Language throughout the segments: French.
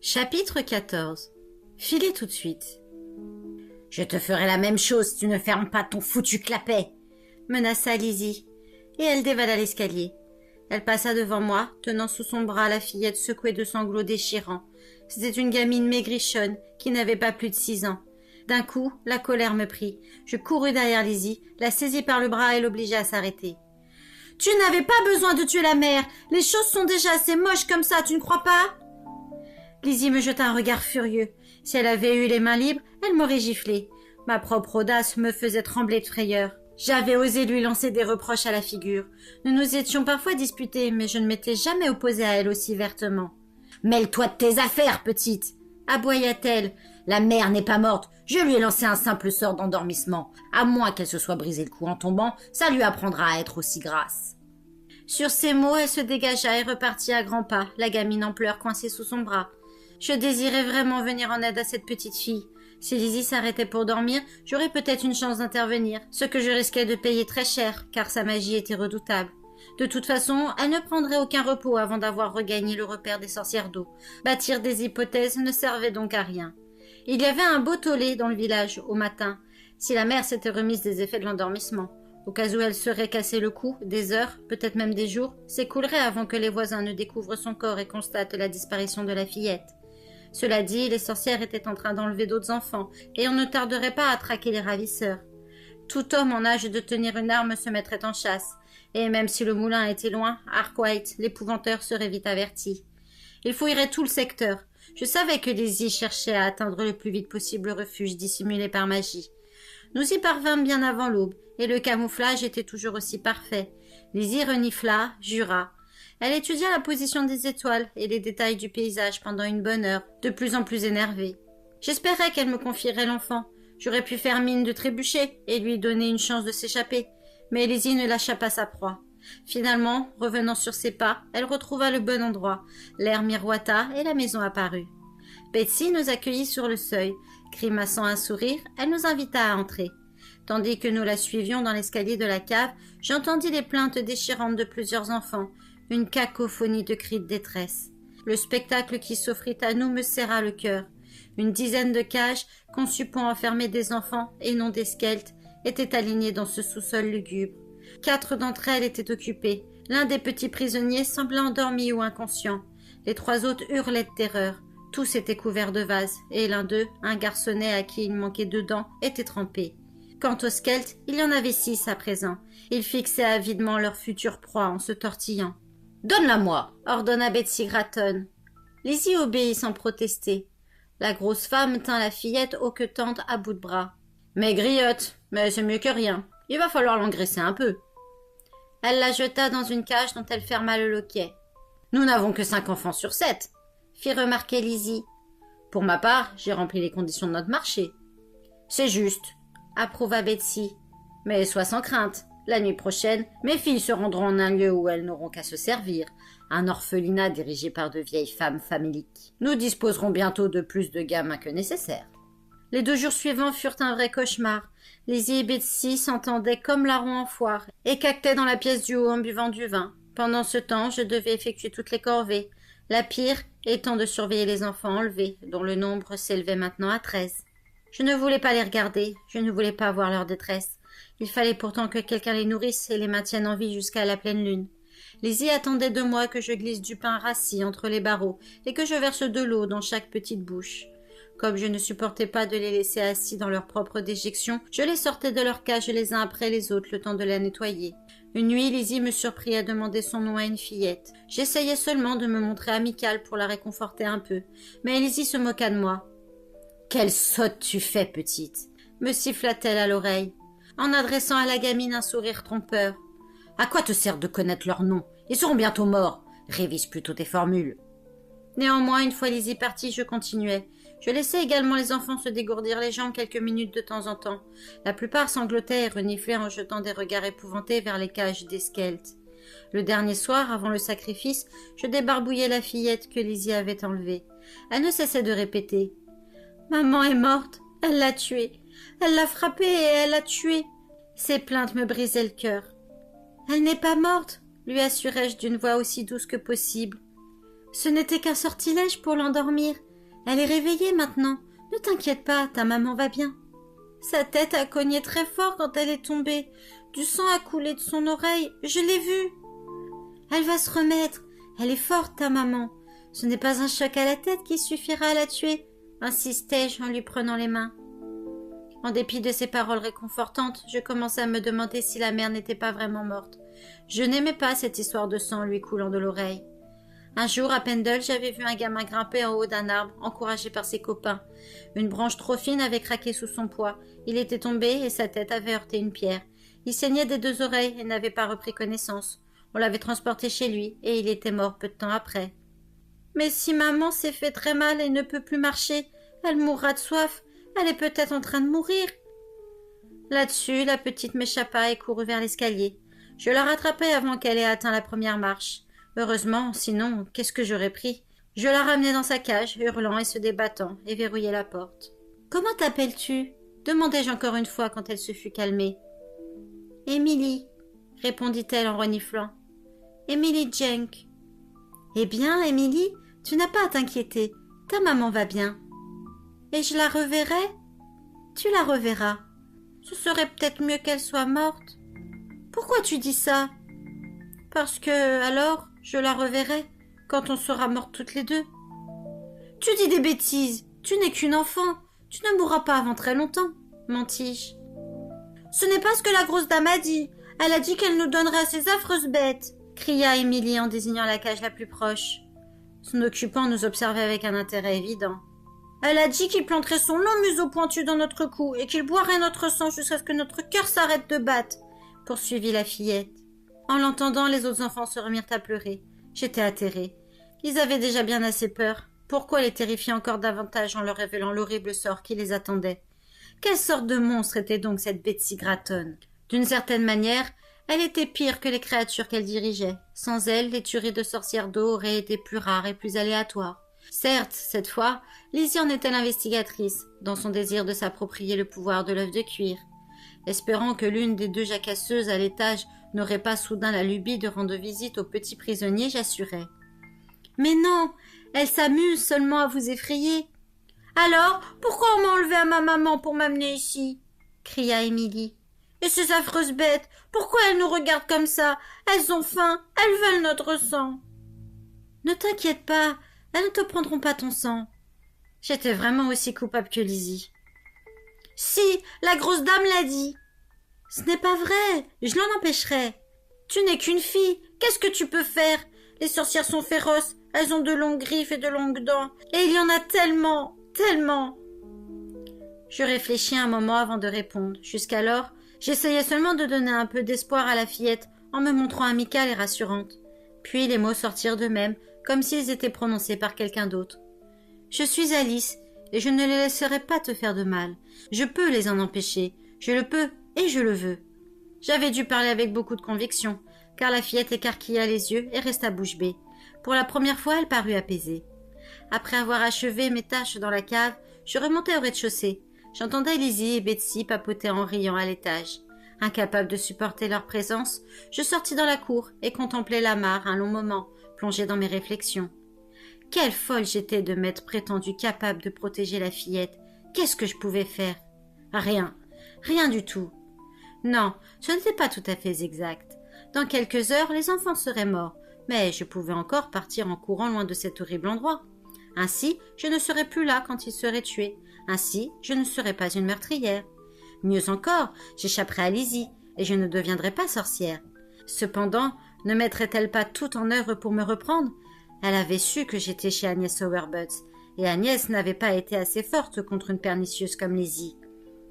Chapitre 14. Filez tout de suite. Je te ferai la même chose si tu ne fermes pas ton foutu clapet, menaça Lizzie, et elle dévala l'escalier. Elle passa devant moi, tenant sous son bras la fillette secouée de sanglots déchirants. C'était une gamine maigrichonne qui n'avait pas plus de 6 ans. D'un coup, la colère me prit. Je courus derrière Lizzie, la saisis par le bras et l'obligeai à s'arrêter. « Tu n'avais pas besoin de tuer la mère. Les choses sont déjà assez moches comme ça, tu ne crois pas ?» Lizzie me jeta un regard furieux. Si elle avait eu les mains libres, elle m'aurait giflé. Ma propre audace me faisait trembler de frayeur. J'avais osé lui lancer des reproches à la figure. Nous nous étions parfois disputés, mais je ne m'étais jamais opposée à elle aussi vertement. « Mêle-toi de tes affaires, petite !» aboya-t-elle. « La mère n'est pas morte. Je lui ai lancé un simple sort d'endormissement. À moins qu'elle se soit brisé le cou en tombant, ça lui apprendra à être aussi grasse. » Sur ces mots, elle se dégagea et repartit à grands pas, la gamine en pleurs coincée sous son bras. Je désirais vraiment venir en aide à cette petite fille. Si Lizzie s'arrêtait pour dormir, j'aurais peut-être une chance d'intervenir, ce que je risquais de payer très cher, car sa magie était redoutable. De toute façon, elle ne prendrait aucun repos avant d'avoir regagné le repère des sorcières d'eau. Bâtir des hypothèses ne servait donc à rien. Il y avait un beau tollé dans le village, au matin, si la mère s'était remise des effets de l'endormissement. Au cas où elle serait cassé le cou, des heures, peut-être même des jours, s'écouleraient avant que les voisins ne découvrent son corps et constatent la disparition de la fillette. Cela dit, les sorcières étaient en train d'enlever d'autres enfants, et on ne tarderait pas à traquer les ravisseurs. Tout homme en âge de tenir une arme se mettrait en chasse, et même si le moulin était loin, Arkwright, l'épouvanteur, serait vite averti. Il fouillerait tout le secteur. Je savais que Lizzie cherchait à atteindre le plus vite possible le refuge dissimulé par magie. Nous y parvînmes bien avant l'aube, et le camouflage était toujours aussi parfait. Lizzie renifla, jura. Elle étudia la position des étoiles et les détails du paysage pendant une bonne heure, de plus en plus énervée. J'espérais qu'elle me confierait l'enfant. J'aurais pu faire mine de trébucher et lui donner une chance de s'échapper. Mais Lizzie ne lâcha pas sa proie. Finalement, revenant sur ses pas, elle retrouva le bon endroit. L'air miroita et la maison apparut. Betsy nous accueillit sur le seuil. Grimaçant un sourire, elle nous invita à entrer. Tandis que nous la suivions dans l'escalier de la cave, j'entendis les plaintes déchirantes de plusieurs enfants, une cacophonie de cris de détresse. Le spectacle qui s'offrit à nous me serra le cœur. Une dizaine de cages, conçues pour enfermer des enfants et non des skelets, étaient alignées dans ce sous-sol lugubre. 4 d'entre elles étaient occupées. L'un des petits prisonniers semblait endormi ou inconscient. Les 3 autres hurlaient de terreur. Tous étaient couverts de vases, et l'un d'eux, un garçonnet à qui il manquait 2 dents, était trempé. Quant aux skelets, il y en avait 6 à présent. Ils fixaient avidement leur future proie en se tortillant. « Donne-la-moi » ordonna Betsy Gratton. Lizzie obéit sans protester. La grosse femme tint la fillette hoquetante à bout de bras. « Maigriotte, mais c'est mieux que rien. Il va falloir l'engraisser un peu. » Elle la jeta dans une cage dont elle ferma le loquet. « Nous n'avons que 5 enfants sur 7, fit remarquer Lizzie. « Pour ma part, j'ai rempli les conditions de notre marché. »« C'est juste, » approuva Betsy. « Mais sois sans crainte. La nuit prochaine, mes filles se rendront en un lieu où elles n'auront qu'à se servir, un orphelinat dirigé par de vieilles femmes faméliques. Nous disposerons bientôt de plus de gamins que nécessaire. » Les 2 jours suivants furent un vrai cauchemar. Lizzie et Betsy s'entendaient comme larrons en foire et caquetaient dans la pièce du haut en buvant du vin. Pendant ce temps, je devais effectuer toutes les corvées, la pire étant de surveiller les enfants enlevés, dont le nombre s'élevait maintenant à 13. Je ne voulais pas les regarder, je ne voulais pas voir leur détresse. Il fallait pourtant que quelqu'un les nourrisse et les maintienne en vie jusqu'à la pleine lune. Lizzie attendait de moi que je glisse du pain rassis entre les barreaux et que je verse de l'eau dans chaque petite bouche. Comme je ne supportais pas de les laisser assis dans leur propre déjection, je les sortais de leur cage les uns après les autres le temps de la nettoyer. Une nuit, Lizzie me surprit à demander son nom à une fillette. J'essayais seulement de me montrer amicale pour la réconforter un peu, mais Lizzie se moqua de moi. « Quelle sotte tu fais, petite !» me siffla-t-elle à l'oreille, en adressant à la gamine un sourire trompeur. « À quoi te sert de connaître leurs noms? Ils seront bientôt morts. Révise plutôt tes formules. » Néanmoins, une fois Lizzie partie, je continuais. Je laissais également les enfants se dégourdir les jambes quelques minutes de temps en temps. La plupart sanglotaient et reniflaient en jetant des regards épouvantés vers les cages des skelets. Le dernier soir, avant le sacrifice, je débarbouillais la fillette que Lizzie avait enlevée. Elle ne cessait de répéter « Maman est morte, elle l'a tuée. Elle l'a frappée et elle l'a tuée. » Ces plaintes me brisaient le cœur. « Elle n'est pas morte, » lui assurai-je d'une voix aussi douce que possible. « Ce n'était qu'un sortilège pour l'endormir. Elle est réveillée maintenant. Ne t'inquiète pas, ta maman va bien. Sa tête a cogné très fort quand elle est tombée. Du sang a coulé de son oreille. Je l'ai vue. Elle va se remettre. Elle est forte, ta maman. Ce n'est pas un choc à la tête qui suffira à la tuer, insistai-je en lui prenant les mains. En dépit de ces paroles réconfortantes, je commençais à me demander si la mère n'était pas vraiment morte. Je n'aimais pas cette histoire de sang lui coulant de l'oreille. Un jour, à Pendle, j'avais vu un gamin grimper en haut d'un arbre, encouragé par ses copains. Une branche trop fine avait craqué sous son poids. Il était tombé et sa tête avait heurté une pierre. Il saignait des 2 oreilles et n'avait pas repris connaissance. On l'avait transporté chez lui et il était mort peu de temps après. Mais si maman s'est fait très mal et ne peut plus marcher, elle mourra de soif. Elle est peut-être en train de mourir. Là-dessus, la petite m'échappa et courut vers l'escalier. Je la rattrapai avant qu'elle ait atteint la première marche. Heureusement, sinon, qu'est-ce que j'aurais pris? Je la ramenai dans sa cage, hurlant et se débattant, et verrouillai la porte. « Comment t'appelles-tu » demandai-je encore une fois quand elle se fut calmée. « Émilie » répondit-elle en reniflant. « Émilie Jenk. »« Eh bien, Émilie, tu n'as pas à t'inquiéter. Ta maman va bien. »« Et je la reverrai ?»« Tu la reverras. Ce serait peut-être mieux qu'elle soit morte. »« Pourquoi tu dis ça ?»« Parce que, alors, je la reverrai quand on sera mortes toutes les deux. »« Tu dis des bêtises. Tu n'es qu'une enfant. Tu ne mourras pas avant très longtemps, mentis-je. »« Ce n'est pas ce que la grosse dame a dit. Elle a dit qu'elle nous donnerait à ces affreuses bêtes, » cria Émilie en désignant la cage la plus proche. Son occupant nous observait avec un intérêt évident. « Elle a dit qu'il planterait son long museau pointu dans notre cou et qu'il boirait notre sang jusqu'à ce que notre cœur s'arrête de battre, » poursuivit la fillette. En l'entendant, les autres enfants se remirent à pleurer. J'étais atterrée. Ils avaient déjà bien assez peur. Pourquoi les terrifier encore davantage en leur révélant l'horrible sort qui les attendait? Quelle sorte de monstre était donc cette Betsy Gratton? D'une certaine manière, elle était pire que les créatures qu'elle dirigeait. Sans elle, les tueries de sorcières d'eau auraient été plus rares et plus aléatoires. Certes, cette fois, Lizzie en était l'investigatrice, dans son désir de s'approprier le pouvoir de l'œuf de cuir. Espérant que l'une des 2 jacasseuses à l'étage n'aurait pas soudain la lubie de rendre visite aux petits prisonniers, j'assurais. « Mais non, elle s'amuse seulement à vous effrayer. »« Alors, pourquoi on m'a enlevé à ma maman pour m'amener ici ?» cria Émilie. « Et ces affreuses bêtes, pourquoi elles nous regardent comme ça? Elles ont faim, elles veulent notre sang. »« Ne t'inquiète pas, elles ne te prendront pas ton sang. » J'étais vraiment aussi coupable que Lizzie. « Si, la grosse dame l'a dit. »« Ce n'est pas vrai, je l'en empêcherai. »« Tu n'es qu'une fille, qu'est-ce que tu peux faire? Les sorcières sont féroces, elles ont de longues griffes et de longues dents, et il y en a tellement, tellement. » Je réfléchis un moment avant de répondre. Jusqu'alors, j'essayais seulement de donner un peu d'espoir à la fillette en me montrant amicale et rassurante. Puis les mots sortirent d'eux-mêmes, comme s'ils étaient prononcés par quelqu'un d'autre. « Je suis Alice, et je ne les laisserai pas te faire de mal. Je peux les en empêcher. Je le peux, et je le veux. » J'avais dû parler avec beaucoup de conviction, car la fillette écarquilla les yeux et resta bouche bée. Pour la première fois, elle parut apaisée. Après avoir achevé mes tâches dans la cave, je remontai au rez-de-chaussée. J'entendais Lizzie et Betsy papoter en riant à l'étage. Incapable de supporter leur présence, je sortis dans la cour et contemplai la mare un long moment, plongée dans mes réflexions. Quelle folle j'étais de m'être prétendue capable de protéger la fillette. Qu'est-ce que je pouvais faire? Rien. Rien du tout. Non, ce n'était pas tout à fait exact. Dans quelques heures, les enfants seraient morts, mais je pouvais encore partir en courant loin de cet horrible endroit. Ainsi, je ne serais plus là quand ils seraient tués. Ainsi, je ne serais pas une meurtrière. Mieux encore, j'échapperais à Lizzie, et je ne deviendrais pas sorcière. Cependant, ne mettrait-elle pas tout en œuvre pour me reprendre? Elle avait su que j'étais chez Agnès Sowerbutt, et Agnès n'avait pas été assez forte contre une pernicieuse comme Lizzie.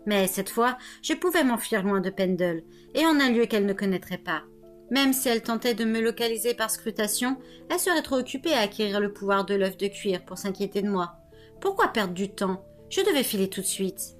Mais cette fois, je pouvais m'enfuir loin de Pendle, et en un lieu qu'elle ne connaîtrait pas. Même si elle tentait de me localiser par scrutation, elle serait trop occupée à acquérir le pouvoir de l'œuf de cuir pour s'inquiéter de moi. Pourquoi perdre du temps? Je devais filer tout de suite.